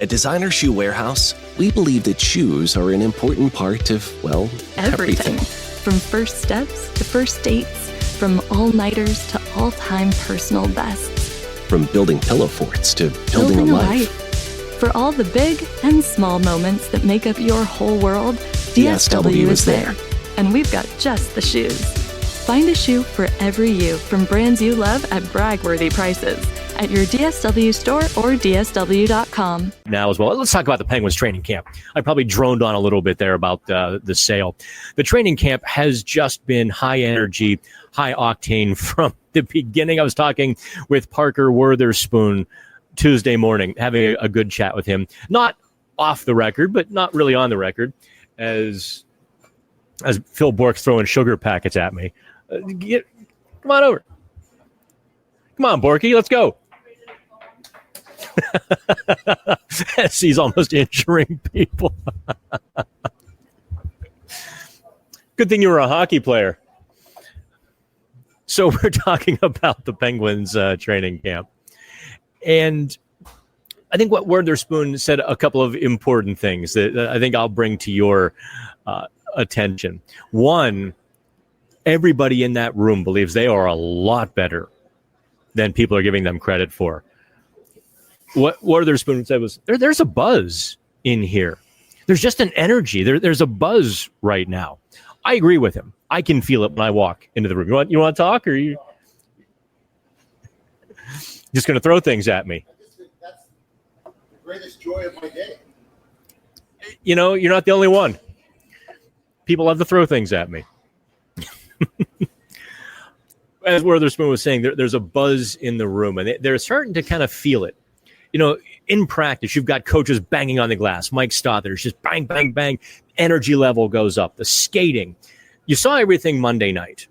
At Designer Shoe Warehouse, we believe that shoes are an important part of, well, everything. From first steps to first dates, from all-nighters to all-time personal bests. From building pillow forts to building a life. For all the big and small moments that make up your whole world, DSW is there. And we've got just the shoes. Find a shoe for every you from brands you love at brag-worthy prices at your DSW store or DSW.com. Now as well, let's talk about the Penguins training camp. I probably droned on a little bit there about the sale. The training camp has just been high energy, high octane from the beginning. I was talking with Parker Witherspoon Tuesday morning, having a good chat with him. Not off the record, but not really on the record, as Phil Bork's throwing sugar packets at me. Come on over. Come on, Borky, let's go. As he's almost injuring people. Good thing you were a hockey player. So we're talking about the Penguins training camp. And I think what Witherspoon said a couple of important things that I think I'll bring to your attention. One, everybody in that room believes they are a lot better than people are giving them credit for. What Witherspoon said was, there's a buzz in here. There's just an energy. There's a buzz right now. I agree with him. I can feel it when I walk into the room. You want to talk, or you just going to throw things at me? That's the greatest joy of my day. You know, you're not the only one. People love to throw things at me. As Witherspoon was saying, there's a buzz in the room, and they're starting to kind of feel it. You know, in practice, you've got coaches banging on the glass. Mike Stothers just bang, bang, bang. Energy level goes up. The skating. You saw everything Monday night.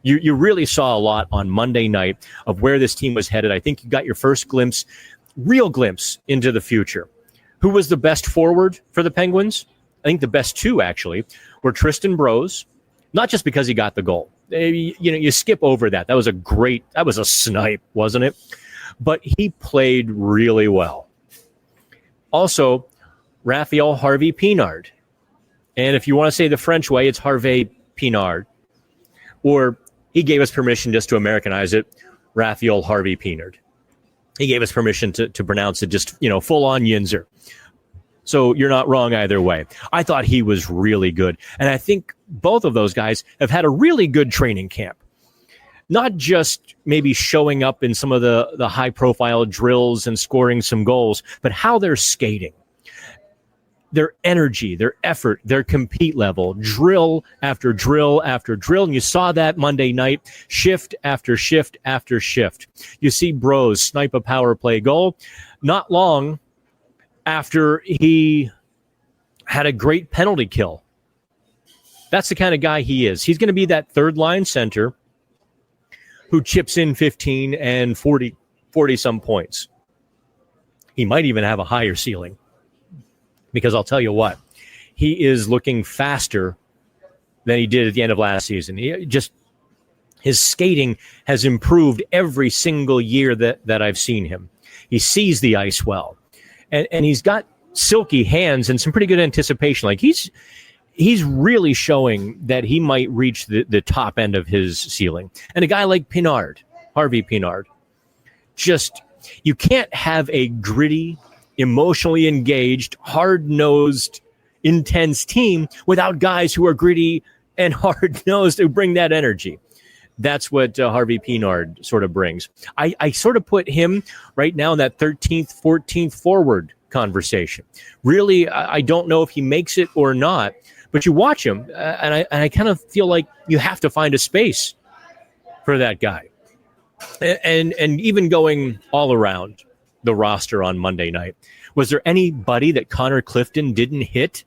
You really saw a lot on Monday night of where this team was headed. I think you got your first glimpse, real glimpse into the future. Who was the best forward for the Penguins? I think the best two, actually, were Tristan Brose, not just because he got the goal. You skip over that. That was a snipe, wasn't it? But he played really well. Also, Rafael Harvey-Pinard. And if you want to say the French way, it's Harvey-Pinard. Or he gave us permission just to Americanize it, Rafael Harvey-Pinard. He gave us permission to pronounce it just, full-on Yinzer. So you're not wrong either way. I thought he was really good. And I think both of those guys have had a really good training camp. Not just maybe showing up in some of the high-profile drills and scoring some goals, but how they're skating. Their energy, their effort, their compete level, drill after drill after drill. And you saw that Monday night, shift after shift after shift. You see Brose snipe a power play goal not long after he had a great penalty kill. That's the kind of guy he is. He's going to be that third-line center who chips in 15 and 40 some points. He might even have a higher ceiling. Because I'll tell you what, he is looking faster than he did at the end of last season. His skating has improved every single year that I've seen him. He sees the ice well. And he's got silky hands and some pretty good anticipation. Like he's really showing that he might reach the top end of his ceiling. And a guy like Harvey-Pinard, you can't have a gritty, emotionally engaged, hard-nosed, intense team without guys who are gritty and hard-nosed who bring that energy. That's what Harvey-Pinard sort of brings. I sort of put him right now in that 13th, 14th forward conversation. Really, I don't know if he makes it or not, but you watch him, and I kind of feel like you have to find a space for that guy. And even going all around the roster on Monday night, was there anybody that Connor Clifton didn't hit?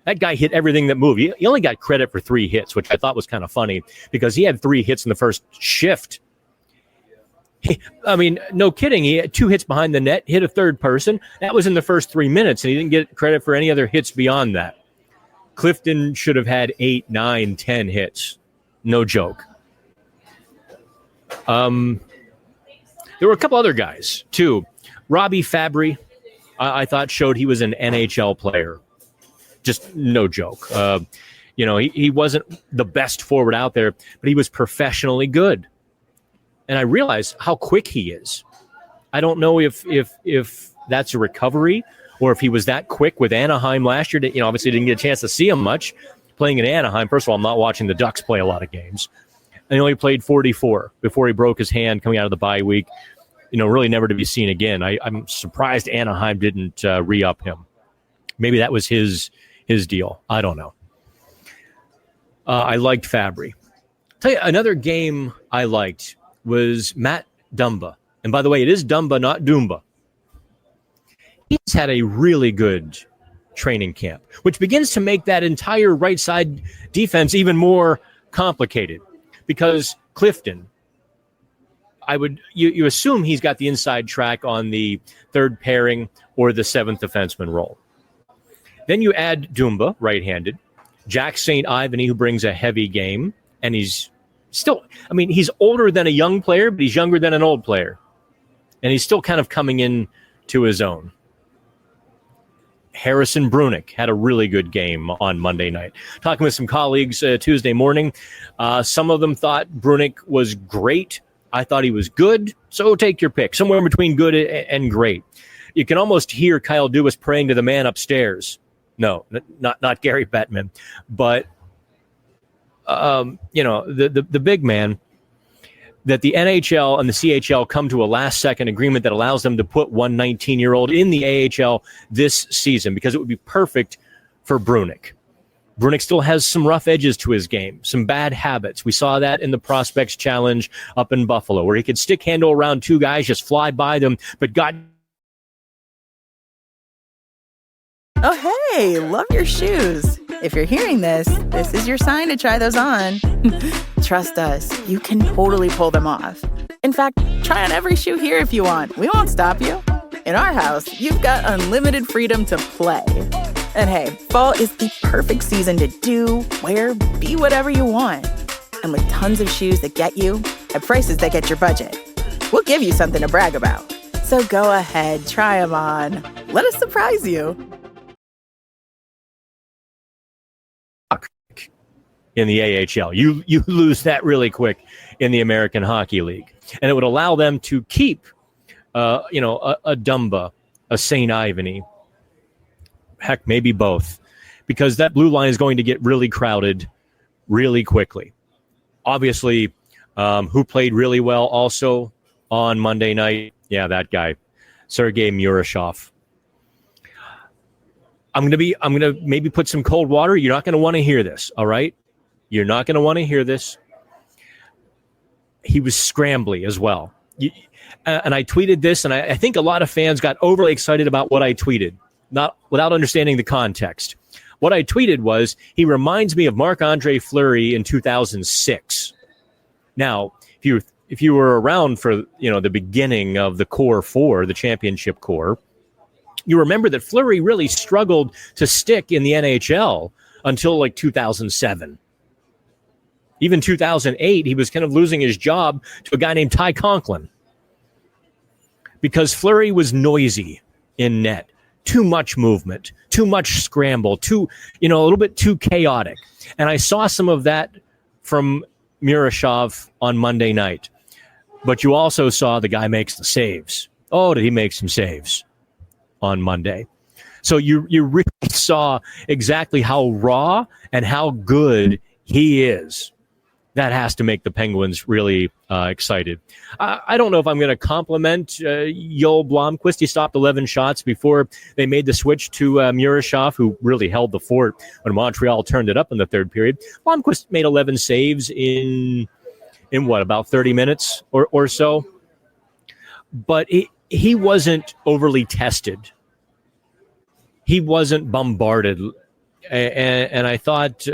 That guy hit everything that moved. He only got credit for 3 hits, which I thought was kind of funny because he had 3 hits in the first shift. No kidding. He had 2 hits behind the net, hit a third person. That was in the first 3 minutes, and he didn't get credit for any other hits beyond that. Clifton should have had 8, 9, 10 hits. No joke. There were a couple other guys, too. Robbie Fabry, I thought showed he was an NHL player. Just no joke. He wasn't the best forward out there, but he was professionally good. And I realize how quick he is. I don't know if that's a recovery or if he was that quick with Anaheim last year. Obviously didn't get a chance to see him much playing in Anaheim. First of all, I'm not watching the Ducks play a lot of games. And he only played 44 before he broke his hand coming out of the bye week. Really never to be seen again. I'm surprised Anaheim didn't re-up him. Maybe that was his deal. I don't know. I liked Fabry. Tell you, another game I liked was Matt Dumba. And by the way, it is Dumba, not Doomba. He's had a really good training camp, which begins to make that entire right side defense even more complicated because Clifton, you assume he's got the inside track on the third pairing or the seventh defenseman role. Then you add Dumba, right-handed, Jack St. Ivany, who brings a heavy game, and he's still, he's older than a young player, but he's younger than an old player. And he's still kind of coming in to his own. Harrison Brunick had a really good game on Monday night. Talking with some colleagues Tuesday morning, some of them thought Brunick was great. I thought he was good, so take your pick. Somewhere in between good and great. You can almost hear Kyle Dubas praying to the man upstairs. No, not Gary Bettman, but the big man, that the NHL and the CHL come to a last-second agreement that allows them to put one 19-year-old in the AHL this season because it would be perfect for Brunick. Brunick still has some rough edges to his game, some bad habits. We saw that in the Prospects Challenge up in Buffalo, where he could stick handle around two guys, just fly by them, but got... Oh, hey, love your shoes. If you're hearing this, this is your sign to try those on. Trust us, you can totally pull them off. In fact, try on every shoe here if you want. We won't stop you. In our house, you've got unlimited freedom to play. And hey, fall is the perfect season to do, wear, be whatever you want. And with tons of shoes that get you at prices that get your budget, we'll give you something to brag about. So go ahead, try them on. Let us surprise you. In the AHL. You lose that really quick in the American Hockey League. And it would allow them to keep, a Dumba, a St. Ivany, heck, maybe both, because that blue line is going to get really crowded really quickly. Obviously, who played really well also on Monday night? Yeah, that guy, Sergei Murashov. I'm gonna maybe put some cold water. You're not going to want to hear this, all right? You're not going to want to hear this. He was scrambly as well. And I tweeted this, and I think a lot of fans got overly excited about what I tweeted, not without understanding the context. What I tweeted was, he reminds me of Marc-Andre Fleury in 2006. Now, if you were around for the beginning of the core four, the championship core, you remember that Fleury really struggled to stick in the NHL until like 2007. Even 2008, he was kind of losing his job to a guy named Ty Conklin because Fleury was noisy in net. Too much movement, too much scramble, a little bit too chaotic. And I saw some of that from Murashov on Monday night. But you also saw the guy makes the saves. Oh, did he make some saves on Monday? So you really saw exactly how raw and how good he is. That has to make the Penguins really excited. I don't know if I'm going to compliment Joel Blomqvist. He stopped 11 shots before they made the switch to Murashov, who really held the fort when Montreal turned it up in the third period. Blomqvist made 11 saves in about 30 minutes or so. But he wasn't overly tested. He wasn't bombarded. And I thought...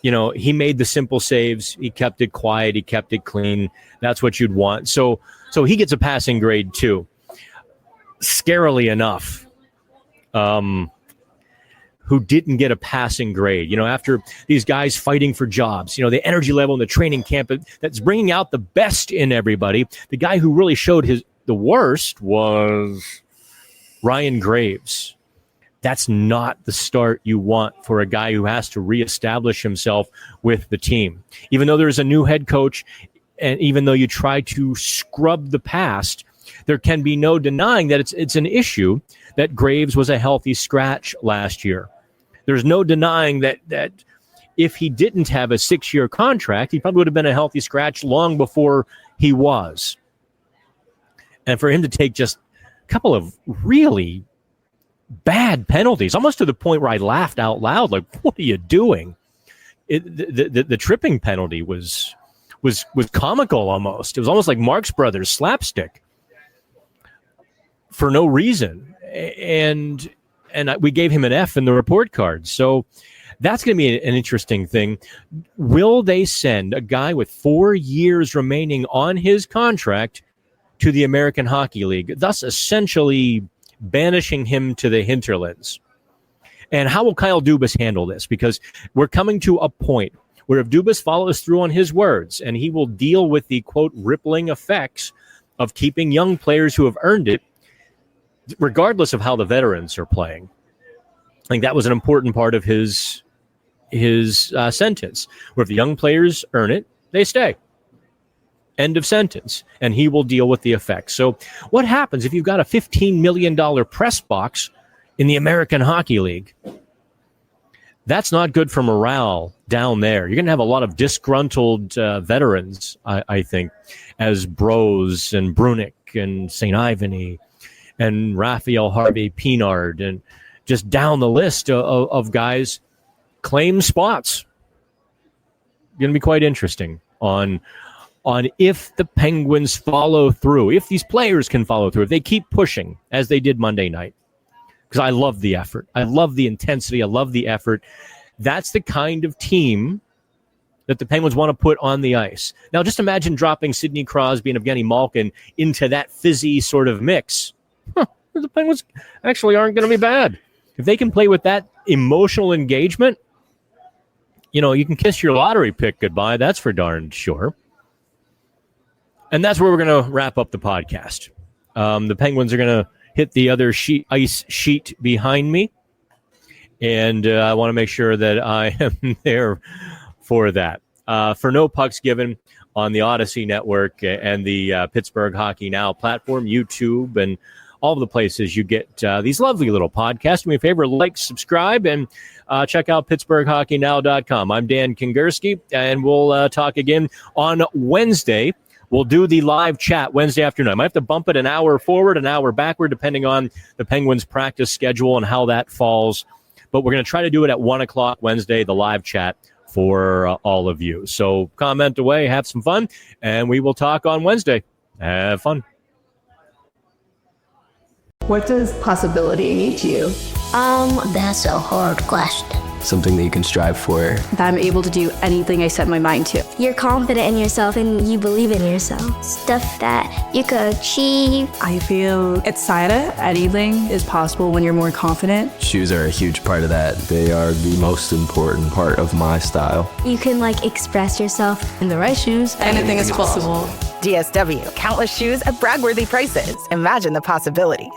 he made the simple saves. He kept it quiet. He kept it clean. That's what you'd want. So he gets a passing grade too. Scarily enough, who didn't get a passing grade, after these guys fighting for jobs, the energy level in the training camp that's bringing out the best in everybody. The guy who really showed the worst was Ryan Graves. That's not the start you want for a guy who has to reestablish himself with the team. Even though there's a new head coach, and even though you try to scrub the past, there can be no denying that it's an issue that Graves was a healthy scratch last year. There's no denying that if he didn't have a 6-year contract, he probably would have been a healthy scratch long before he was. And for him to take just a couple of really bad penalties, almost to the point where I laughed out loud, like, what are you doing? The tripping penalty was comical almost. It was almost like Marx Brothers slapstick for no reason. And we gave him an F in the report card. So that's going to be an interesting thing. Will they send a guy with 4 years remaining on his contract to the American Hockey League, thus essentially banishing him to the hinterlands? And how will Kyle Dubas handle this? Because we're coming to a point where if Dubas follows through on his words and he will deal with the, quote, rippling effects of keeping young players who have earned it, regardless of how the veterans are playing. I think that was an important part of his sentence, where if the young players earn it, they stay. End of sentence. And he will deal with the effects. So what happens if you've got a $15 million press box in the American Hockey League? That's not good for morale down there. You're going to have a lot of disgruntled veterans, I think, as Bros and Brunick and St. Ivany and Rafael Harvey-Pinard, and just down the list of guys claim spots. Going to be quite interesting on if the Penguins follow through, if these players can follow through, if they keep pushing as they did Monday night. Because I love the effort. I love the intensity. I love the effort. That's the kind of team that the Penguins want to put on the ice. Now, just imagine dropping Sidney Crosby and Evgeny Malkin into that fizzy sort of mix. The Penguins actually aren't going to be bad. If they can play with that emotional engagement, you can kiss your lottery pick goodbye. That's for darn sure. And that's where we're going to wrap up the podcast. The Penguins are going to hit the other ice sheet behind me. And I want to make sure that I am there for that. For No Pucks Given on the Odyssey Network and the Pittsburgh Hockey Now platform, YouTube, and all of the places you get these lovely little podcasts. Do me a favor, like, subscribe, and check out PittsburghHockeyNow.com. I'm Dan Kingerski, and we'll talk again on Wednesday. We'll do the live chat Wednesday afternoon. I might have to bump it an hour forward, an hour backward, depending on the Penguins' practice schedule and how that falls. But we're going to try to do it at 1 o'clock Wednesday, the live chat for all of you. So comment away, have some fun, and we will talk on Wednesday. Have fun. What does possibility mean to you? That's a hard question. Something that you can strive for. That I'm able to do anything I set my mind to. You're confident in yourself and you believe in yourself. Stuff that you could achieve. I feel excited. Anything is possible when you're more confident. Shoes are a huge part of that. They are the most important part of my style. You can express yourself. In the right shoes, anything is possible. DSW, countless shoes at brag-worthy prices. Imagine the possibilities.